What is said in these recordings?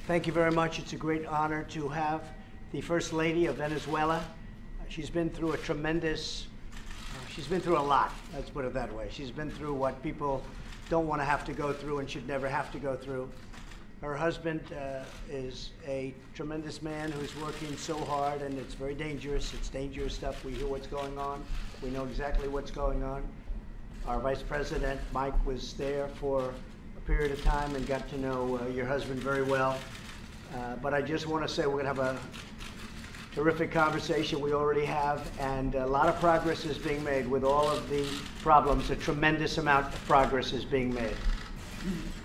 Thank you very much. It's a great honor to have the First Lady of Venezuela. She's been through a she's been through a lot, let's put it that way. She's been through what people don't want to have to go through and should never have to go through. Her husband is a tremendous man who's working so hard, and it's very dangerous. It's dangerous stuff. We hear what's going on. We know exactly what's going on. Our Vice President, Mike, was there for a period of time and got to know your husband very well. But I just want to say we're going to have a terrific conversation. We already have, and a lot of progress is being made with all of the problems. A tremendous amount of progress is being made.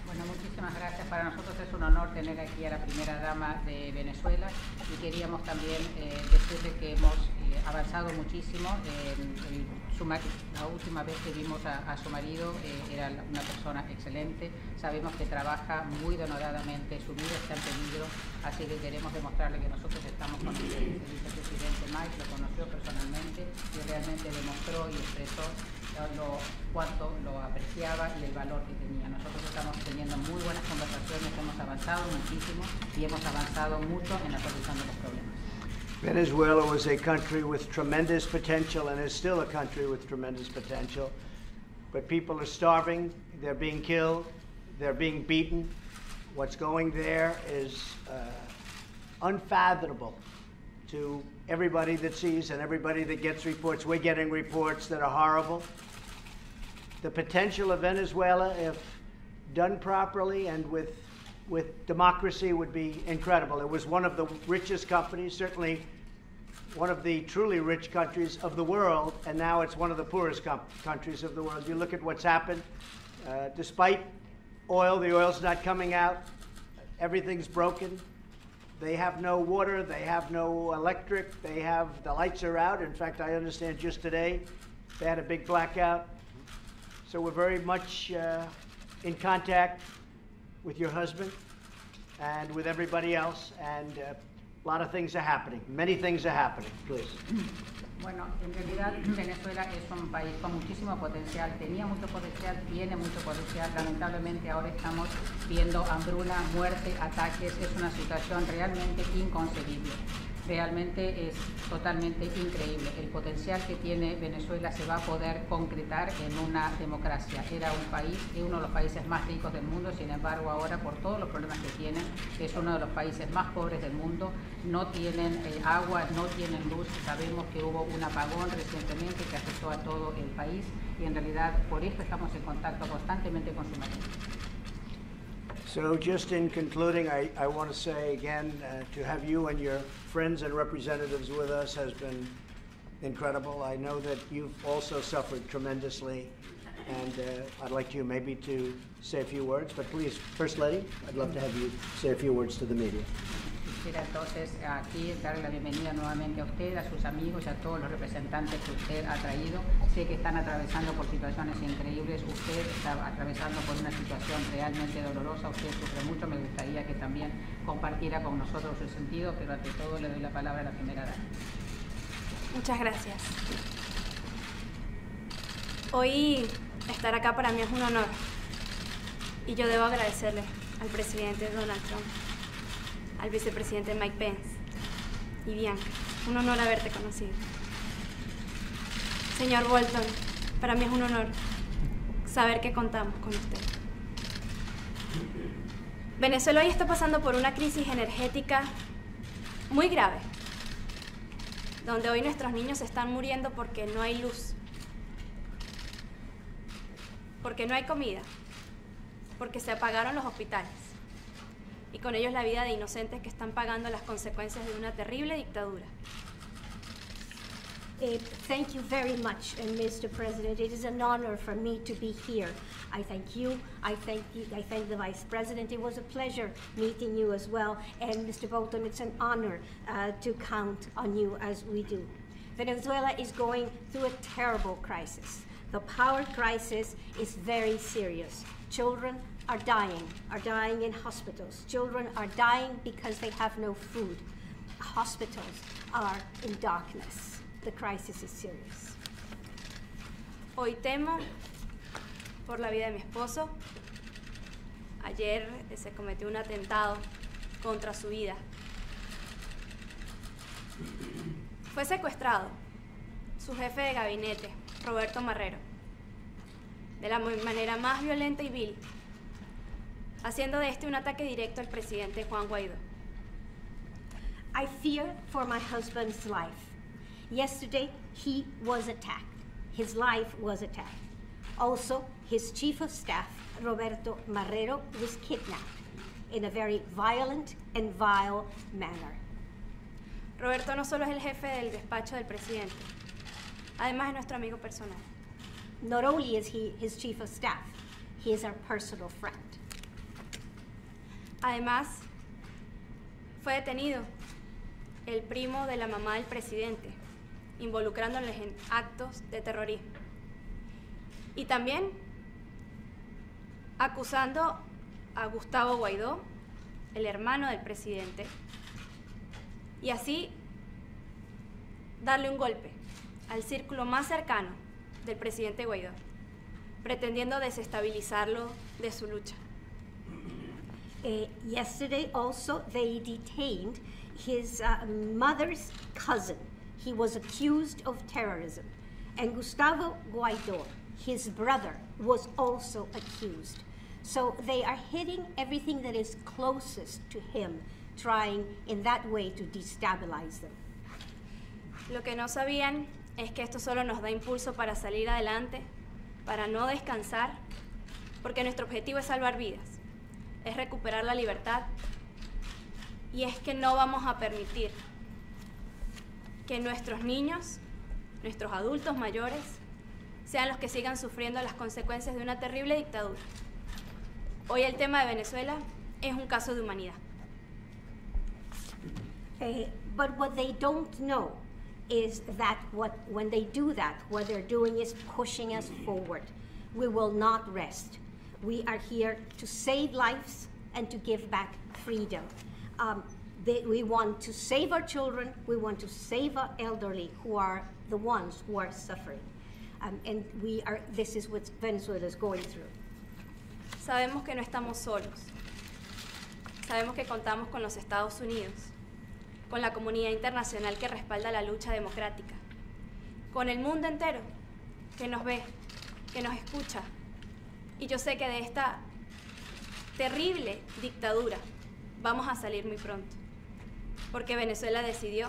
Bueno, muchísimas gracias. Para nosotros es un honor tener aquí a la primera dama de Venezuela y queríamos también decirle que hemos avanzado muchísimo. La última vez que vimos a su marido era una persona excelente. Sabemos que trabaja muy denodadamente, su vida está en peligro, así que queremos demostrarle que nosotros estamos con él. El vicepresidente Mike lo conoció personalmente y realmente demostró y expresó cuánto lo apreciaba y el valor que tenía. Nosotros estamos teniendo muy buenas conversaciones, hemos avanzado muchísimo y hemos avanzado mucho en la solución de los problemas. Venezuela was a country with tremendous potential and is still a country with tremendous potential. But people are starving, they're being killed, they're being beaten. What's going there is unfathomable to everybody that sees and everybody that gets reports. We're getting reports that are horrible. The potential of Venezuela, if done properly and with democracy, would be incredible. It was one of the richest companies, certainly one of the truly rich countries of the world, and now it's one of the poorest countries of the world. You look at what's happened. Despite oil, the oil's not coming out. Everything's broken. They have no water, they have no electric, the lights are out. In fact, I understand just today they had a big blackout. So we're very much in contact with your husband and with everybody else, and a lot of things are happening. Many things are happening, please. Bueno, en realidad Venezuela es un país con muchísimo potencial, tenía mucho potencial, tiene mucho potencial. Lamentablemente ahora estamos viendo hambruna, muerte, ataques. Es una situación realmente inconcebible. Realmente es totalmente increíble. El potencial que tiene Venezuela se va a poder concretar en una democracia. Era un país, uno de los países más ricos del mundo, sin embargo ahora por todos los problemas que tienen, es uno de los países más pobres del mundo. No tienen agua, no tienen luz. Sabemos que hubo un apagón recientemente que afectó a todo el país y en realidad por esto estamos en contacto constantemente con su marido. So just in concluding, I want to say again, to have you and your friends and representatives with us has been incredible. I know that you've also suffered tremendously, and I'd like you maybe to say a few words, but please, First Lady, I'd love to have you say a few words to the media. Quisiera entonces aquí darle la bienvenida nuevamente a usted, a sus amigos y a todos los representantes que usted ha traído. Sé que están atravesando por situaciones increíbles, usted está atravesando por una situación realmente dolorosa, usted sufre mucho, me gustaría que también compartiera con nosotros su sentido, pero ante todo le doy la palabra a la primera dama. Muchas gracias. Hoy estar acá para mí es un honor y yo debo agradecerle al presidente Donald Trump, al vicepresidente Mike Pence y Bianca. Un honor haberte conocido. Señor Bolton, para mí es un honor saber que contamos con usted. Venezuela hoy está pasando por una crisis energética muy grave, donde hoy nuestros niños están muriendo porque no hay luz, porque no hay comida, porque se apagaron los hospitales. Y con ellos la vida de inocentes que están pagando las consecuencias de una terrible dictadura. Thank you very much, Mr. President. It is an honor for me to be here. I thank you. I thank the Vice President. It was a pleasure meeting you as well. And Mr. Bolton, it's an honor to count on you as we do. Venezuela is going through a terrible crisis. The power crisis is very serious. Children are dying in hospitals. Children are dying because they have no food. Hospitals are in darkness. The crisis is serious. Hoy temo por la vida de mi esposo. Ayer se cometió un atentado contra su vida. Fue secuestrado su jefe de gabinete, Roberto Marrero, de la manera más violenta y vil, haciendo de este un ataque directo al presidente Juan Guaidó. I fear for my husband's life. Yesterday, he was attacked. His life was attacked. Also, his chief of staff, Roberto Marrero, was kidnapped in a very violent and vile manner. Roberto no solo es el jefe del despacho del presidente, además es nuestro amigo personal. Not only is he his chief of staff, he is our personal friend. Además, fue detenido el primo de la mamá del presidente, involucrándoles en actos de terrorismo. Y también acusando a Gustavo Guaidó, el hermano del presidente, y así darle un golpe al círculo más cercano del presidente Guaidó, pretendiendo desestabilizarlo de su lucha. Yesterday also they detained his mother's cousin. He was accused of terrorism. And Gustavo Guaidó, his brother, was also accused. So they are hitting everything that is closest to him, trying in that way to destabilize them. Lo que no sabían es que esto solo nos da impulso para salir adelante, para no descansar, porque nuestro objetivo es salvar vidas, es recuperar la libertad, y es que no vamos a permitir que nuestros niños, nuestros adultos mayores, sean los que sigan sufriendo las consecuencias de una terrible dictadura. Hoy el tema de Venezuela es un caso de humanidad. But what they don't know is that when they do that, what they're doing is pushing us forward. We will not rest. We are here to save lives and to give back freedom. We want to save our children, we want to save our elderly who are the ones who are suffering. And this is what Venezuela is going through. Sabemos que no estamos solos. Sabemos que contamos con los Estados Unidos, con la comunidad internacional que respalda la lucha democrática, con el mundo entero que nos ve, que nos escucha. Y yo sé que de esta terrible dictadura vamos a salir muy pronto, porque Venezuela decidió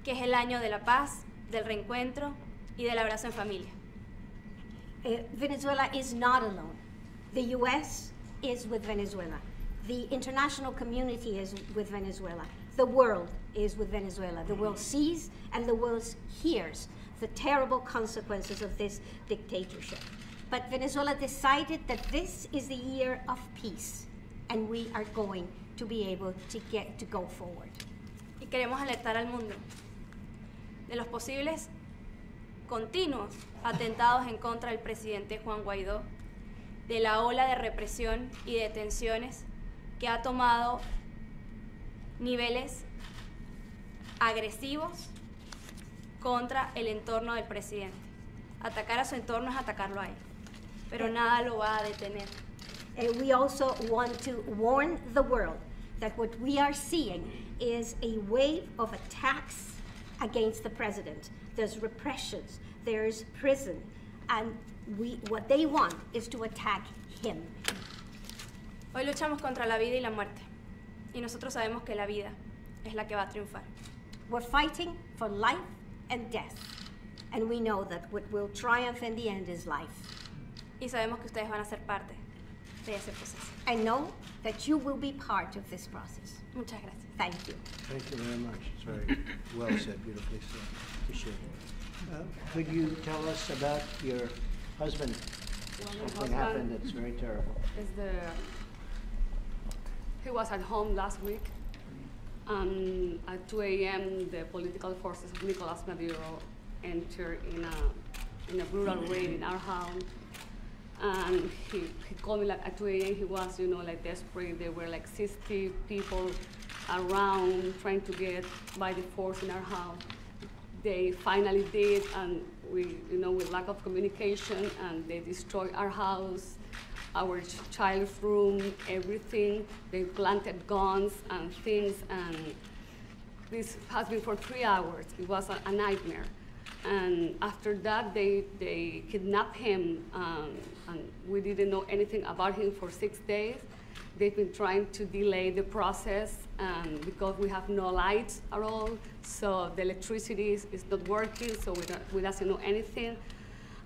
que es el año de la paz, del reencuentro y del abrazo en familia. Venezuela is not alone. The U.S. is with Venezuela. The international community is with Venezuela. The world is with Venezuela. The world sees and the world hears the terrible consequences of this dictatorship. But Venezuela decided that this is the year of peace, and we are going to be able to go forward. Y queremos alertar al mundo de los posibles continuos atentados en contra del presidente Juan Guaidó, de la ola de represión y de detenciones que ha tomado niveles agresivos contra el entorno del presidente. Atacar a su entorno es atacarlo a él, pero nada lo va a detener. We also want to warn the world that what we are seeing is a wave of attacks against the president. There's repressions, there's prison, and what they want is to attack him. Hoy luchamos contra la vida y la muerte, y nosotros sabemos que la vida es la que va a triunfar. We're fighting for life and death, and we know that what will triumph in the end is life. Y sabemos que ustedes van a ser parte de ese proceso. I know that you will be part of this process. Muchas gracias. Thank you. Thank you very much. It's very well said, beautifully said. Appreciate it. Could you tell us about your husband? Something happened that's very terrible. He was at home last week, and at 2 a.m. the political forces of Nicolas Maduro entered in a brutal raid in our house. And he called me like at 2 a.m. He was, like desperate. There were like 60 people around trying to get by the force in our house. They finally did, and we, with lack of communication, and they destroyed our house. our child's room, everything. They planted guns and things, and this has been for 3 hours. It was a nightmare. And after that, they kidnapped him, and we didn't know anything about him for 6 days. They've been trying to delay the process because we have no lights at all, so the electricity is not working, so we doesn't know anything.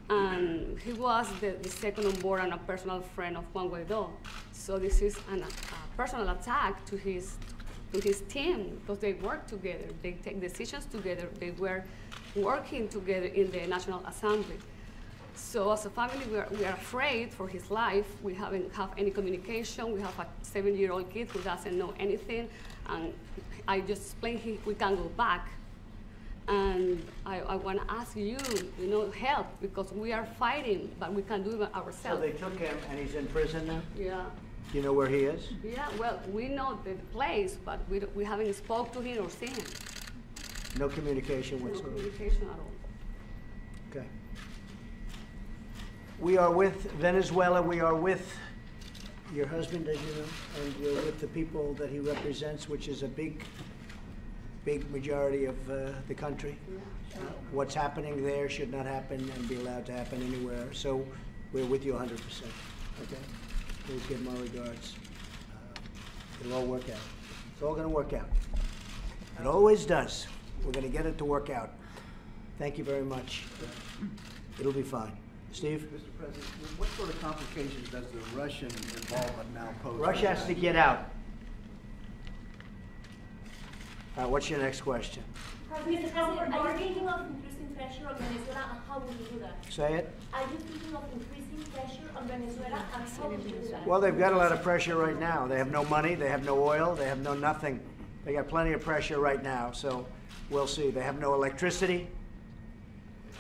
And he was the second on board and a personal friend of Juan Guaidó. So this is a personal attack to his team, because they work together, they take decisions together, they were working together in the National Assembly. So as a family, we are afraid for his life. We haven't have any communication. We have a 7-year-old kid who doesn't know anything. And I just explained we can go back. And I want to ask you, help, because we are fighting, but we can do it ourselves. So they took him, and he's in prison now? Yeah. Do you know where he is? Yeah, well, we know the place, but we haven't spoke to him or seen him. No communication No whatsoever? communication at all. Okay. We are with Venezuela. We are with your husband, as you know, and we're with the people that he represents, which is a big majority of the country. What's happening there should not happen and be allowed to happen anywhere. So we're with you 100%. Okay? Please give my regards. It'll all work out. It's all going to work out. It always does. We're going to get it to work out. Thank you very much. It'll be fine. Steve? Mr. President, what sort of complications does the Russian involvement now pose? Russia has to get out. All right, what's your next question? Mr. President, are you thinking of increasing pressure on Venezuela, and how will you do that? Say it. Are you thinking of increasing pressure on Venezuela, and how will you do that? Well, they've got a lot of pressure right now. They have no money, they have no oil, they have no nothing. They got plenty of pressure right now, so we'll see. They have no electricity,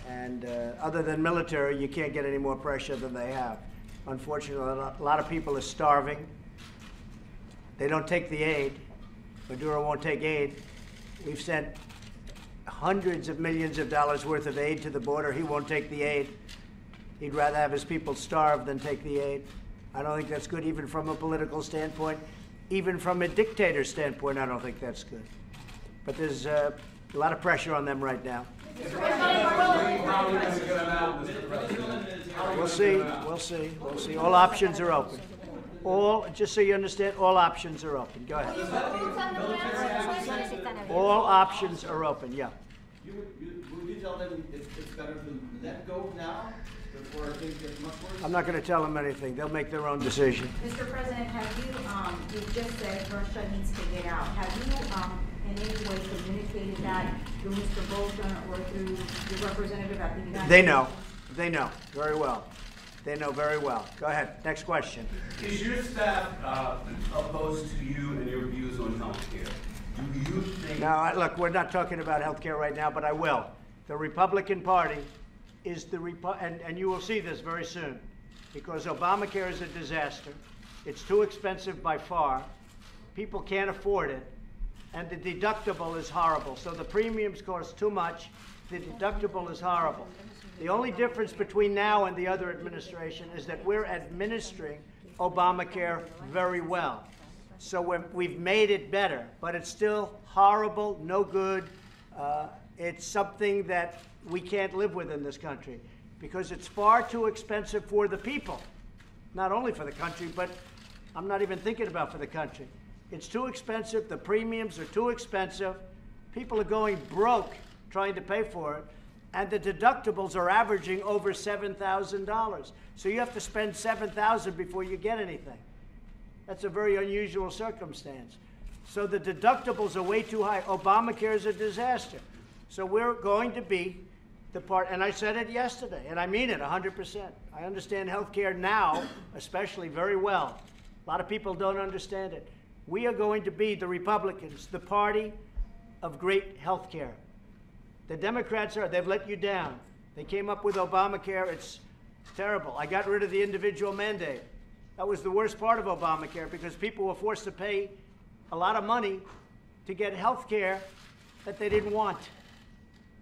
and other than military, you can't get any more pressure than they have. Unfortunately, a lot of people are starving. They don't take the aid. Maduro won't take aid. We've sent hundreds of millions of dollars worth of aid to the border. He won't take the aid. He'd rather have his people starve than take the aid. I don't think that's good, even from a political standpoint. Even from a dictator standpoint, I don't think that's good. But there's a lot of pressure on them right now. We'll see, we'll see, we'll see. All options are open. Just so you understand, all options are open. Go ahead. All options are open, yeah. Would you tell them it's better to let go now before things get much worse? I'm not going to tell them anything. They'll make their own decision. Mr. President, have you just said Russia needs to get out. Have you in any way communicated that through Mr. Bolton or through the representative at the United They know. They know very well. They know very well. Go ahead. Next question. Is your staff opposed to you and your views on health care? Do you think... Now, look, we're not talking about health care right now, but I will. The Republican Party is and you will see this very soon, because Obamacare is a disaster. It's too expensive by far. People can't afford it. And the deductible is horrible. So the premiums cost too much. The deductible is horrible. The only difference between now and the other administration is that we're administering Obamacare very well. So we've made it better, but it's still horrible, no good. It's something that we can't live with in this country because it's far too expensive for the people. Not only for the country, but I'm not even thinking about for the country. It's too expensive. The premiums are too expensive. People are going broke trying to pay for it. And the deductibles are averaging over $7,000. So you have to spend $7,000 before you get anything. That's a very unusual circumstance. So the deductibles are way too high. Obamacare is a disaster. So we're going to be the part, and I said it yesterday, and I mean it 100%. I understand healthcare now, especially, very well. A lot of people don't understand it. We are going to be, the Republicans, the party of great healthcare. The Democrats they've let you down. They came up with Obamacare. It's terrible. I got rid of the individual mandate. That was the worst part of Obamacare because people were forced to pay a lot of money to get health care that they didn't want.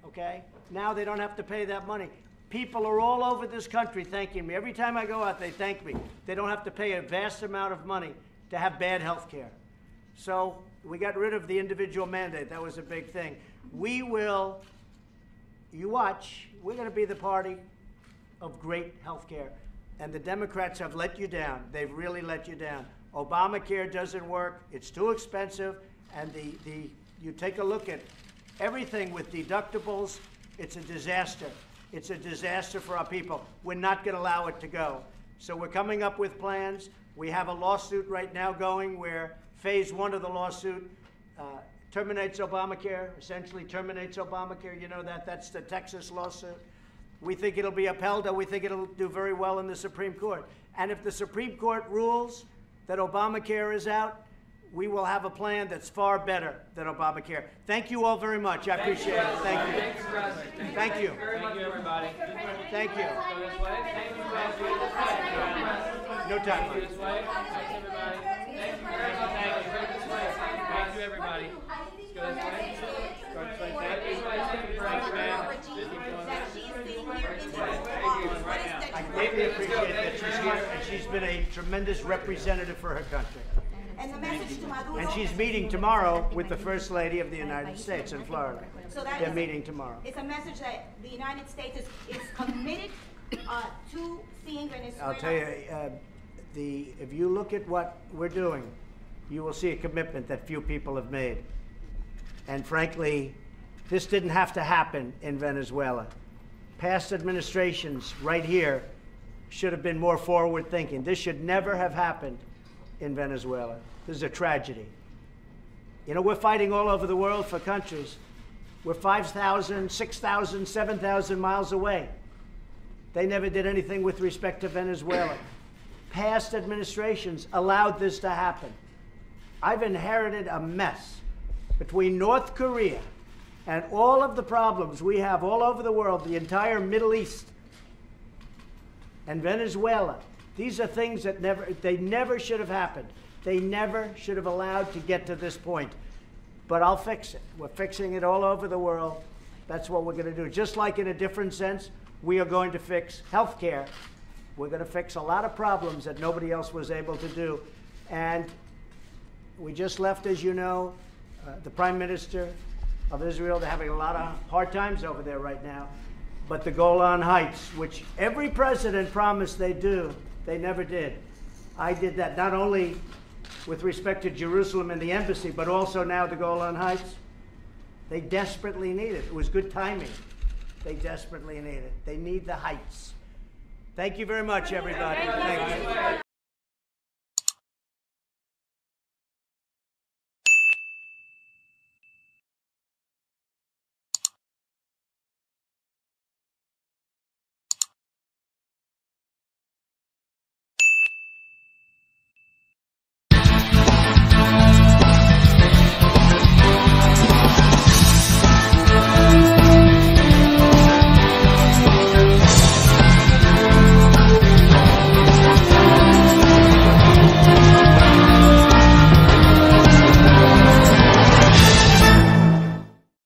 Okay? Now they don't have to pay that money. People are all over this country thanking me. Every time I go out, they thank me. They don't have to pay a vast amount of money to have bad health care. So we got rid of the individual mandate. That was a big thing. We will, you watch, we're going to be the party of great health care. And the Democrats have let you down. They've really let you down. Obamacare doesn't work. It's too expensive. And you take a look at everything with deductibles, it's a disaster. It's a disaster for our people. We're not going to allow it to go. So we're coming up with plans. We have a lawsuit right now going where phase 1 of the lawsuit terminates Obamacare, essentially terminates Obamacare. You know that. That's the Texas lawsuit. We think it'll be upheld, and we think it'll do very well in the Supreme Court. And if the Supreme Court rules that Obamacare is out, we will have a plan that's far better than Obamacare. Thank you all very much. I appreciate it. Thank you. Thank you, President. Thank you. Thank you, everybody. Thank you. Go this way. Thank you, President. No time. Thank you this way. Thanks, everybody. Thank you very much. Thank you. Go this way. Thank you, everybody. Let's go this way. Go this way. Thank you. Thank you, man. I greatly appreciate that she's here, and she's been a tremendous representative for her country. And the message to Maduro. And she's meeting tomorrow with the First Lady of the United States in Florida. So that They're is- meeting tomorrow. It's a message that the United States is committed to seeing Venezuela. I'll tell you, if you look at what we're doing, you will see a commitment that few people have made. And frankly, this didn't have to happen in Venezuela. Past administrations right here should have been more forward thinking. This should never have happened in Venezuela. This is a tragedy. You know, we're fighting all over the world for countries. We're 5,000, 6,000, 7,000 miles away. They never did anything with respect to Venezuela. Past administrations allowed this to happen. I've inherited a mess between North Korea and all of the problems we have all over the world, the entire Middle East and Venezuela. These are things that never should have happened. They never should have allowed to get to this point. But I'll fix it. We're fixing it all over the world. That's what we're going to do. Just like in a different sense, we are going to fix health care. We're going to fix a lot of problems that nobody else was able to do. And we just left, as you know, the Prime Minister of Israel. They're having a lot of hard times over there right now. But the Golan Heights, which every president promised they'd do, they never did. I did that not only with respect to Jerusalem and the embassy, but also now the Golan Heights. They desperately need it. It was good timing. They desperately need it. They need the heights. Thank you very much, everybody. Thank you.